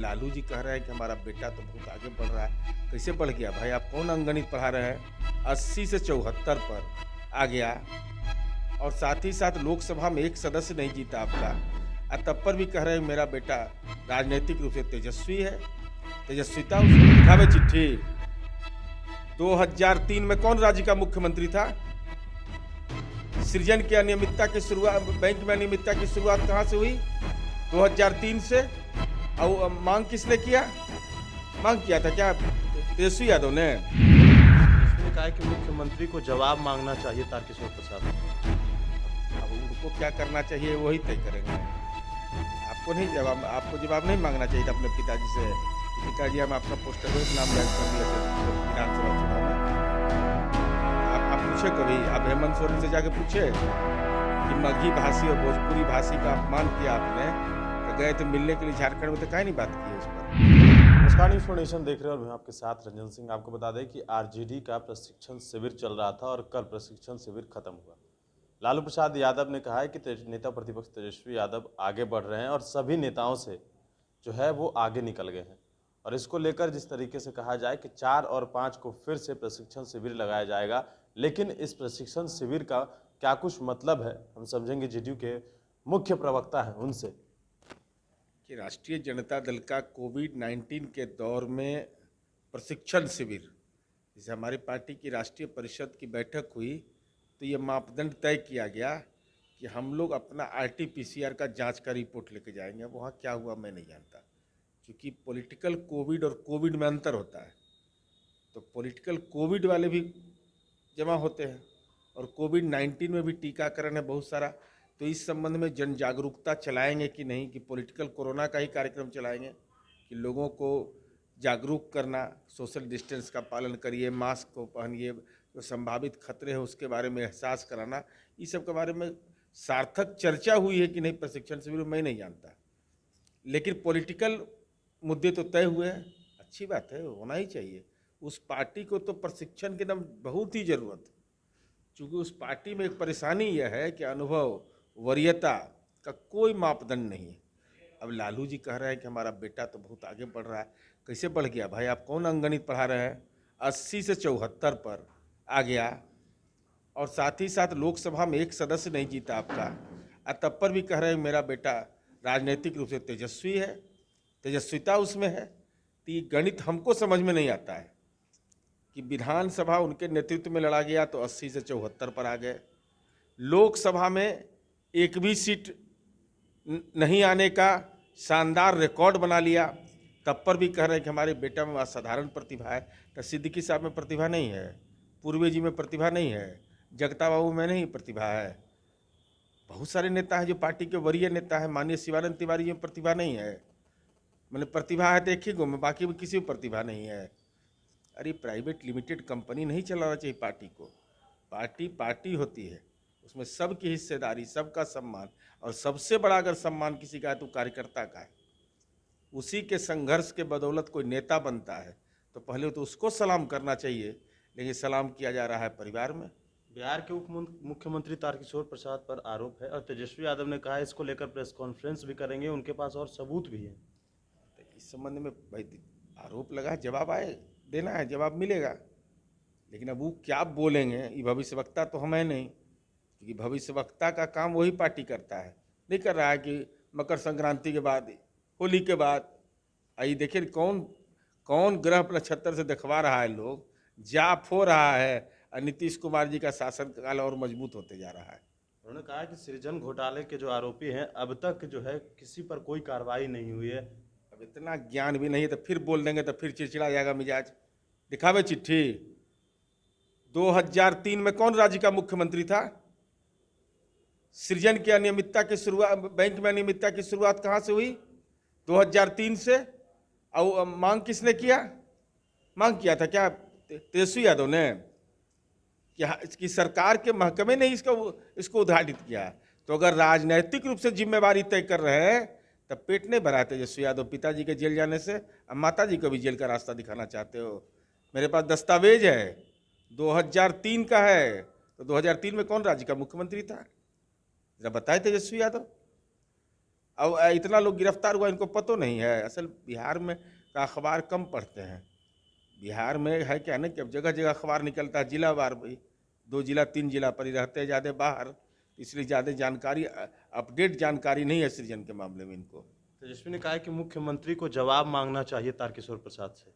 लालू जी कह रहे हैं कि हमारा बेटा तो बहुत आगे बढ़ रहा है। कैसे बढ़ गया भाई? आप कौन अंकगणित पढ़ा रहे हैं? 80 से 74 पर आ गया, और साथ ही साथ लोकसभा में एक सदस्य नहीं जीता आपका, और तब पर भी कह रहे हैं मेरा बेटा राजनीतिक रूप से तेजस्वी है। तेजस्विता उसको दिखावे चिट्ठी। 2003 में कौन राज्य का मुख्यमंत्री था? सृजन की अनियमितता की शुरुआत, बैंक में अनियमितता की शुरुआत कहां से हुई? 2003 से। और मांग किसने किया? मांग किया था क्या तेजस्वी यादव ने? इसने कहा है कि मुख्यमंत्री को जवाब मांगना चाहिए तारकिशोर प्रसाद। अब उनको क्या करना चाहिए वही तय करेंगे। आपको जवाब नहीं मांगना चाहिए था अपने पिताजी से। पिताजी हम आपका पोस्टर नाम जारी कर दिया था विधानसभा चुनाव में। आप पूछे कभी? आप हेमंत सोरेन से जाके पूछे कि मगही भाषी और भोजपुरी भाषी का अपमान किया आपने, तो गए थे मिलने के लिए झारखंड में, तो काहे नहीं बात की उस पर? नमस्कार, इन्फॉर्मेशन देख रहे हैं और मैं आपके साथ रंजन सिंह। आपको बता दें कि आरजेडी का प्रशिक्षण शिविर चल रहा था और कल प्रशिक्षण शिविर खत्म हुआ। लालू प्रसाद यादव ने कहा है कि नेता प्रतिपक्ष तेजस्वी यादव आगे बढ़ रहे हैं और सभी नेताओं से जो है वो आगे निकल गए हैं। और इसको लेकर जिस तरीके से कहा जाए कि 4 और 5 को फिर से प्रशिक्षण शिविर लगाया जाएगा, लेकिन इस प्रशिक्षण शिविर का क्या कुछ मतलब है, हम समझेंगे जेडीयू के मुख्य प्रवक्ता हैं उनसे। कि राष्ट्रीय जनता दल का कोविड-19 के दौर में प्रशिक्षण शिविर, जैसे हमारी पार्टी की राष्ट्रीय परिषद की बैठक हुई तो ये मापदंड तय किया गया कि हम लोग अपना RT-PCR का जांच का रिपोर्ट लेके जाएंगे। वहाँ क्या हुआ मैं नहीं जानता, क्योंकि पॉलिटिकल कोविड और कोविड में अंतर होता है। तो पॉलिटिकल कोविड वाले भी जमा होते हैं और कोविड-19 में भी टीकाकरण है बहुत सारा। तो इस संबंध में जन जागरूकता चलाएंगे कि नहीं, कि पॉलिटिकल कोरोना का ही कार्यक्रम चलाएंगे, कि लोगों को जागरूक करना, सोशल डिस्टेंस का पालन करिए, मास्क को पहनिए, जो संभावित खतरे हैं उसके बारे में एहसास कराना, इस सब के बारे में सार्थक चर्चा हुई है कि नहीं प्रशिक्षण शिविर में, मैं नहीं जानता। लेकिन पॉलिटिकल मुद्दे तो तय हुए हैं, अच्छी बात है, होना ही चाहिए। उस पार्टी को तो प्रशिक्षण की एकदम बहुत ही ज़रूरत है, क्योंकि उस पार्टी में एक परेशानी यह है कि अनुभव, वरीयता का कोई मापदंड नहीं है। अब लालू जी कह रहे हैं कि हमारा बेटा तो बहुत आगे बढ़ रहा है। कैसे बढ़ गया भाई? आप कौन अंकगणित पढ़ा रहे हैं? 80 से 74 पर आ गया, और साथ ही साथ लोकसभा में एक सदस्य नहीं जीता आपका, और तब पर भी कह रहे हैं मेरा बेटा राजनीतिक रूप से तेजस्वी है, तेजस्विता उसमें है। तो ये गणित हमको समझ में नहीं आता है कि विधानसभा उनके नेतृत्व में लड़ा गया तो 80 से 74 पर आ गए, लोकसभा में एक भी सीट नहीं आने का शानदार रिकॉर्ड बना लिया, तब पर भी कह रहे हैं कि हमारे बेटा में असाधारण प्रतिभा है। तो सिद्दीकी साहब में प्रतिभा नहीं है, पूर्वे जी में प्रतिभा नहीं है, जगता बाबू में नहीं प्रतिभा है, बहुत सारे नेता हैं जो पार्टी के वरीय नेता हैं, माननीय शिवानंद तिवारी जी में प्रतिभा नहीं है। मैंने प्रतिभा है तो एक ही गो में, बाकी में किसी में प्रतिभा नहीं है। अरे प्राइवेट लिमिटेड कंपनी नहीं चलाना चाहिए पार्टी को। पार्टी पार्टी होती है, उसमें सबकी हिस्सेदारी, सबका सम्मान, और सबसे बड़ा अगर सम्मान किसी का है तो कार्यकर्ता का है। उसी के संघर्ष के बदौलत कोई नेता बनता है तो पहले तो उसको सलाम करना चाहिए, लेकिन सलाम किया जा रहा है परिवार में। बिहार के उप मुख्यमंत्री तारकिशोर प्रसाद पर आरोप है और तेजस्वी यादव ने कहा इसको लेकर प्रेस कॉन्फ्रेंस भी करेंगे, उनके पास और सबूत भी है। तो इस संबंध में भाई आरोप लगा है, जवाब आए देना है, जवाब मिलेगा। लेकिन अब वो क्या बोलेंगे, ये भविष्यवक्ता तो हम है नहीं, क्योंकि भविष्यवक्ता का काम वही पार्टी करता है, नहीं कर रहा है कि मकर संक्रांति के बाद, होली के बाद आइए देखिए कौन कौन ग्रह नक्षत्र से दिखवा रहा है, लोग जाप हो रहा है, और नीतीश कुमार जी का शासनकाल और मजबूत होते जा रहा है। उन्होंने कहा कि सृजन घोटाले के जो आरोपी हैं अब तक जो है किसी पर कोई कार्रवाई नहीं हुई है। अब इतना ज्ञान भी नहीं है तो फिर बोल देंगे तो फिर चिड़चिड़ा जाएगा मिजाज। दिखावे चिट्ठी। 2003 में कौन राज्य का मुख्यमंत्री था? सृजन की अनियमितता की शुरुआत, बैंक में अनियमितता की शुरुआत कहां से हुई? 2003 से। और मांग किसने किया? मांग किया था क्या तेजस्वी यादव ने? क्या इसकी सरकार के महकमे ने इसको उद्घाटित किया? तो अगर राजनैतिक रूप से जिम्मेवारी तय कर रहे हैं तब पेट नहीं भरा तेजस्वी यादव पिताजी के जेल जाने से। अब माता जी को भी जेल का रास्ता दिखाना चाहते हो? मेरे पास दस्तावेज है, 2003 का है। तो 2003 में कौन राज्य का मुख्यमंत्री था? जरा बताए तेजस्वी यादव। अब इतना लोग गिरफ्तार हुआ, इनको पता नहीं है। असल बिहार में का अखबार कम पढ़ते हैं। बिहार में है क्या ना कि अब जगह जगह अखबार निकलता है, जिला वार भी 2 जिला 3 जिला पर ही रहते हैं ज़्यादा बाहर, इसलिए ज़्यादा जानकारी अपडेट जानकारी नहीं है सृजन के मामले में इनको। तेजस्वी ने कहा है कि मुख्यमंत्री को जवाब मांगना चाहिए तारकिशोर प्रसाद से।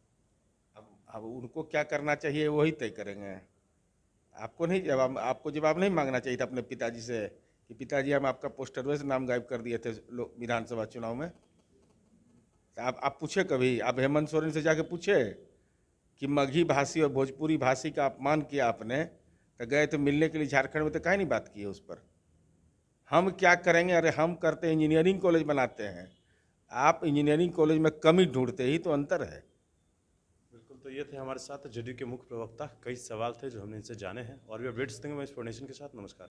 अब उनको क्या करना चाहिए वही तय करेंगे। आपको जवाब नहीं मांगना चाहिए था अपने पिताजी से कि पिताजी हम आपका पोस्टर वैसे नाम गायब कर दिए थे विधानसभा चुनाव में। तो आप पूछे कभी, आप हेमंत सोरेन से जाके पूछे कि मगही भाषी और भोजपुरी भाषी का अपमान किया आपने, तो गए तो मिलने के लिए झारखंड में, तो काहे नहीं बात की है उस पर। हम क्या करेंगे, अरे हम करते इंजीनियरिंग कॉलेज बनाते हैं, आप इंजीनियरिंग कॉलेज में कमी ढूंढते ही तो अंतर है। बिल्कुल, तो ये थे हमारे साथ जेडीयू के मुख्य प्रवक्ता। कई सवाल थे जो हमने इनसे जाने हैं और भी अपडेट्स देंगे मैं इस फोर्नेशन के साथ। नमस्कार।